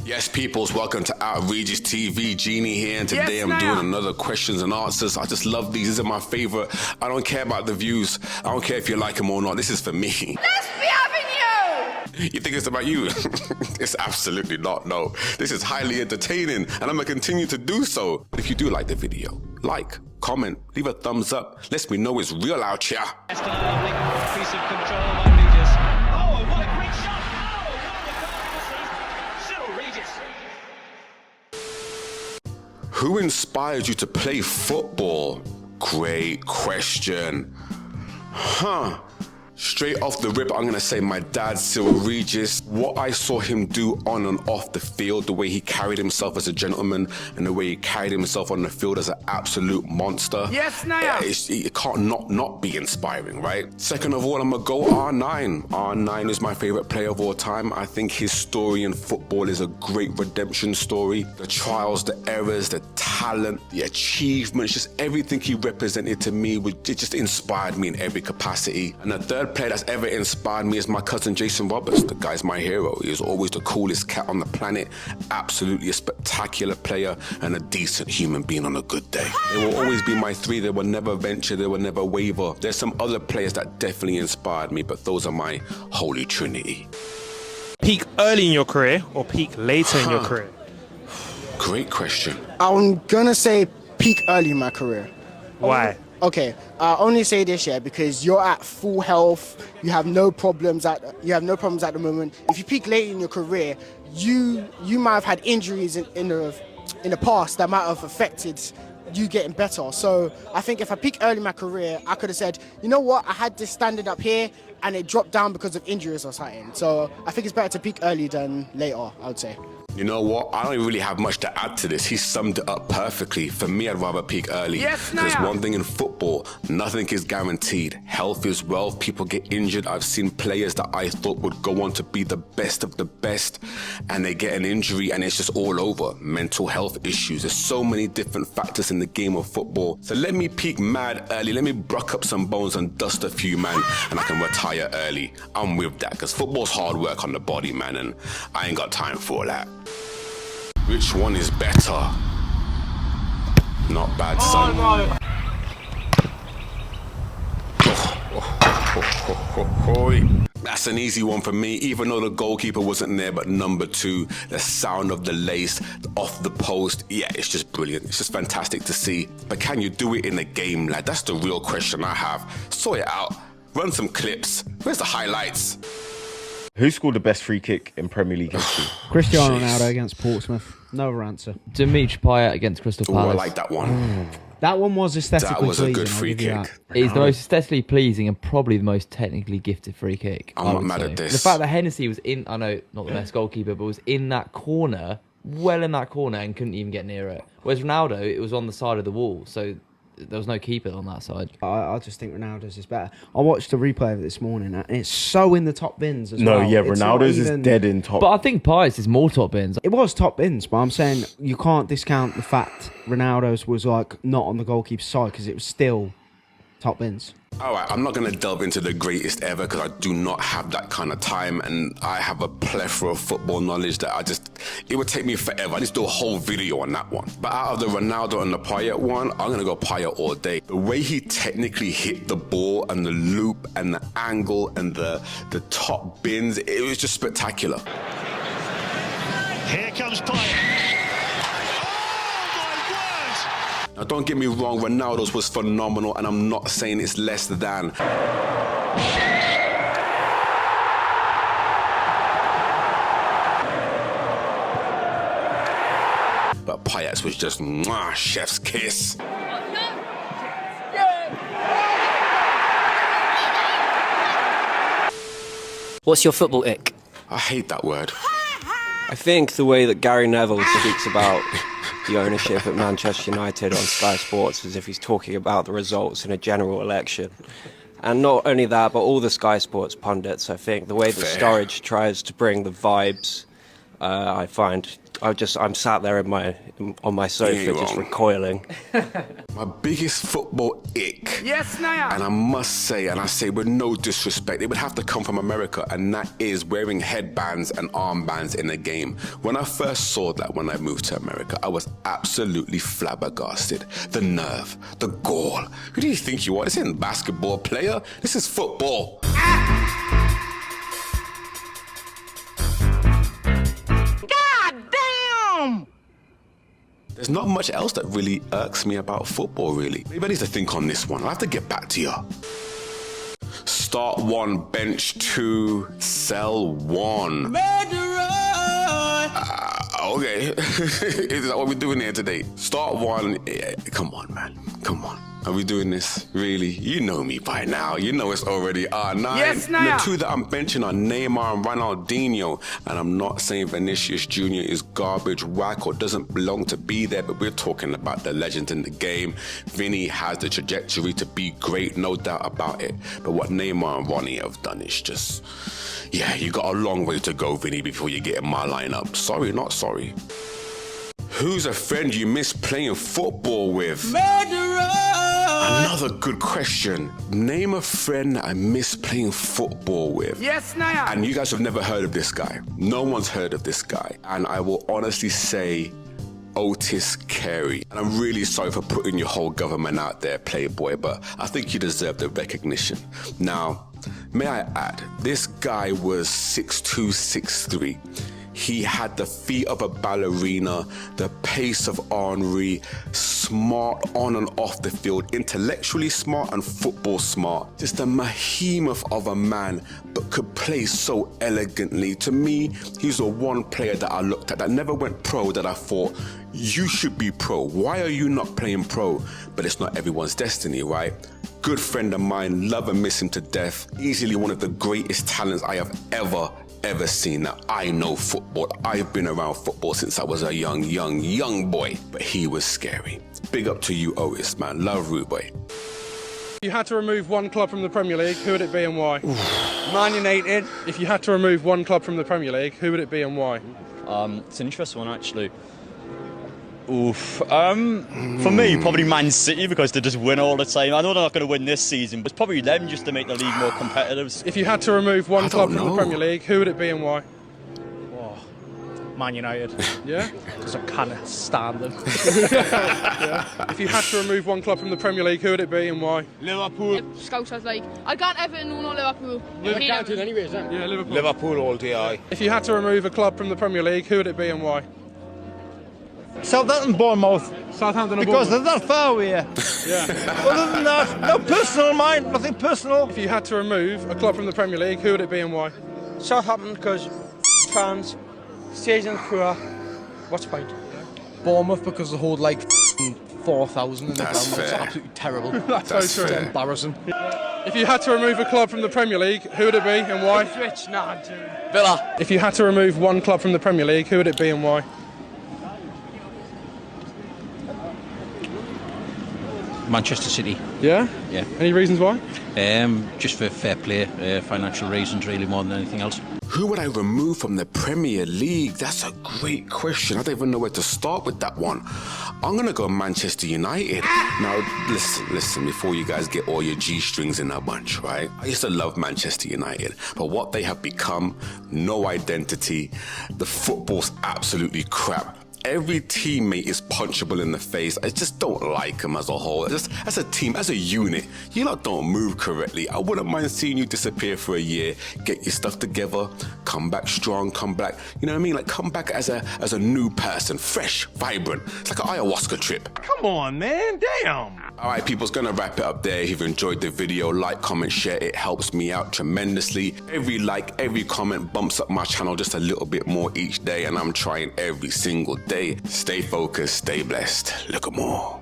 Yes, peoples, welcome to Outrageous TV. Genie here, and today I'm doing another questions and answers. I just love these. These are my favorite. I don't care about the views. I don't care if you like them or not. This is for me. Let's be having you! You think it's about you? It's absolutely not, no. This is highly entertaining, and I'm gonna continue to do so. But if you do like the video, like, comment, leave a thumbs up. Let me know it's real out here. That's a lovely piece of control by Regis. Oh, what a great shot! Oh, what a goal this is. Still Regis. Who inspired you to play football? Great question. Straight off the rip, I'm going to say my dad, Cyril Regis. What I saw him do on and off the field, the way he carried himself as a gentleman and the way he carried himself on the field as an absolute monster. Yes, Naya. It can't not be inspiring, right? Second of all, I'm going to go R9. R9 is my favorite player of all time. I think his story in football is a great redemption story. The trials, the errors, the talent, the achievements, just everything he represented to me, it just inspired me in every capacity. And the third player that's ever inspired me is my cousin Jason Roberts. The guy's my hero. He was always the coolest cat on the planet. Absolutely a spectacular player and a decent human being on a good day. They will always be my three. They will never venture. They will never waver. There's some other players that definitely inspired me, but those are my holy trinity. Peak early in your career or peak later in your career? Great question. I'm gonna say peak early in my career. Why? Okay, I only say this because you're at full health. You have no problems at the moment. If you peak late in your career, you might have had injuries in the past that might have affected you getting better. So I think if I peak early in my career, I could have said, you know what, I had this standard up here and it dropped down because of injuries or something. So I think it's better to peak early than later, I would say. You know what? I don't really have much to add to this. He summed it up perfectly. For me, I'd rather peak early. Yes, Because Naya. one thing in football, nothing is guaranteed. Health is wealth. People get injured. I've seen players that I thought would go on to be the best of the best, and they get an injury and it's just all over. Mental health issues. There's so many different factors in the game of football. So let me peak mad early. Let me bruck up some bones and dust a few, man, and I can retire early. I'm with that, because football's hard work on the body, man, and I ain't got time for all that. Which one is better? Not bad, son. That's an easy one for me, even though the goalkeeper wasn't there, but number two, the sound of the lace off the post, yeah, it's just brilliant. It's just fantastic to see. But can you do it in a game, lad? That's the real question I have. Sort it out. Run some clips. Where's the highlights? Who scored the best free kick in Premier League history? Cristiano Ronaldo against Portsmouth. No other answer. Dimitri Payet against Crystal Oh, Palace. I like that one. That one was aesthetically That was a pleasing. good free I'll give you kick. that. It's the most aesthetically pleasing and probably the most technically gifted free kick. I'm I not would mad say. at this. The fact that Hennessy was in, I know, not the best goalkeeper, but was in that corner, well in that corner, and couldn't even get near it. Whereas Ronaldo, it was on the side of the wall, so there was no keeper on that side. I just think Ronaldo's is better. I watched the replay of it this morning, and it's so in the top bins as well. No, yeah, It's not Ronaldo's even- is dead in top. But I think Payet's is more top bins. It was top bins, but I'm saying you can't discount the fact Ronaldo's was like not on the goalkeeper's side because it was still top bins. All right, I'm not going to delve into the greatest ever because I do not have that kind of time, and I have a plethora of football knowledge that it would take me forever. I just do a whole video on that one. But out of the Ronaldo and the Payet one, I'm going to go Payet all day. The way he technically hit the ball and the loop and the angle and the top bins, it was just spectacular. Here comes Payet. Now, don't get me wrong, Ronaldo's was phenomenal, and I'm not saying it's less than. But Payet's was just mwah, chef's kiss. What's your football ick? I hate that word. I think the way that Gary Neville speaks about the ownership at Manchester United on Sky Sports as if he's talking about the results in a general election. And not only that, but all the Sky Sports pundits, I think, the way that Sturridge tries to bring the vibes I'm sat there on my sofa just recoiling. My biggest football ick. Yes, Naya. And I must say, and I say with no disrespect, it would have to come from America, and that is wearing headbands and armbands in a game. When I first saw that when I moved to America, I was absolutely flabbergasted. The nerve, the gall. Who do you think you are? This isn't basketball, player. This is football. There's not much else that really irks me about football, really. Maybe I need to think on this one. I'll have to get back to you. Start 1, bench 2, sell 1. Okay. Is that what we're doing here today? Start 1. Come on, man. Come on. Are we doing this? Really? You know me by now. You know it's already R9. Yes, Naya. The two that I'm benching are Neymar and Ronaldinho. And I'm not saying Vinicius Jr. is garbage, whack, or doesn't belong to be there, but we're talking about the legend in the game. Vini has the trajectory to be great, no doubt about it. But what Neymar and Ronnie have done is just... yeah, you got a long way to go, Vini, before you get in my lineup. Sorry, not sorry. Who's a friend you miss playing football with? Another good question. Name a friend that I miss playing football with. Yes, Naya. And you guys have never heard of this guy. No one's heard of this guy. And I will honestly say Otis Carey. And I'm really sorry for putting your whole government out there, Playboy, but I think you deserve the recognition. Now, may I add, this guy was 6'2", 6'3". He had the feet of a ballerina, the pace of Henry, smart on and off the field, intellectually smart and football smart. Just a behemoth of a man, but could play so elegantly. To me, he's the one player that I looked at that never went pro that I thought, you should be pro. Why are you not playing pro? But it's not everyone's destiny, right? Good friend of mine, love and miss him to death. Easily one of the greatest talents I have ever seen. Now, I know football. I've been around football since I was a young boy, but he was scary. Big up to you, Otis, man. Love Rude Boy. If you had to remove one club from the Premier League, who would it be and why? Man United. If you had to remove one club from the Premier League, who would it be and why? It's an interesting one, actually. For me, probably Man City, because they just win all the time. I know they're not going to win this season, but it's probably them just to make the league more competitive. If you had to remove one club from the Premier League, who would it be and why? Oh, Man United. Yeah? Because I can't stand them. Yeah. If you had to remove one club from the Premier League, who would it be and why? Liverpool. Scousers, like, I can't Everton, no Liverpool. Liverpool anyways, yeah, Liverpool. Liverpool all day, aye. If you had to remove a club from the Premier League, who would it be and why? Southampton, Bournemouth. Southampton and Because Bournemouth. they're that far away. Yeah. Other than that, no personal mind, nothing personal. If you had to remove a club from the Premier League, who would it be and why? Southampton, because fans, season poor. What's the point? Bournemouth, because they hold like 4,000 in the ground. That's It's fair. absolutely terrible. That's so true. fair. Embarrassing. If you had to remove a club from the Premier League, who would it be and why? Ipswich, nah, Villa. If you had to remove one club from the Premier League, who would it be and why? Manchester City. Yeah? Yeah. Any reasons why? Just for fair play, financial reasons, really, more than anything else. Who would I remove from the Premier League? That's a great question. I don't even know where to start with that one. I'm going to go Manchester United. Now, listen, before you guys get all your G-strings in a bunch, right? I used to love Manchester United, but what they have become, no identity. The football's absolutely crap. Every teammate is punchable in the face. I just don't like them as a whole. Just as a team, as a unit, you lot don't move correctly. I wouldn't mind seeing you disappear for a year, get your stuff together, come back strong, come back, you know what I mean? Like come back as a new person, fresh, vibrant. It's like an ayahuasca trip. Come on, man, damn. All right, people, it's gonna wrap it up there. If you've enjoyed the video, like, comment, share. It helps me out tremendously. Every like, every comment bumps up my channel just a little bit more each day, and I'm trying every single day. Stay focused, stay blessed. Look at more.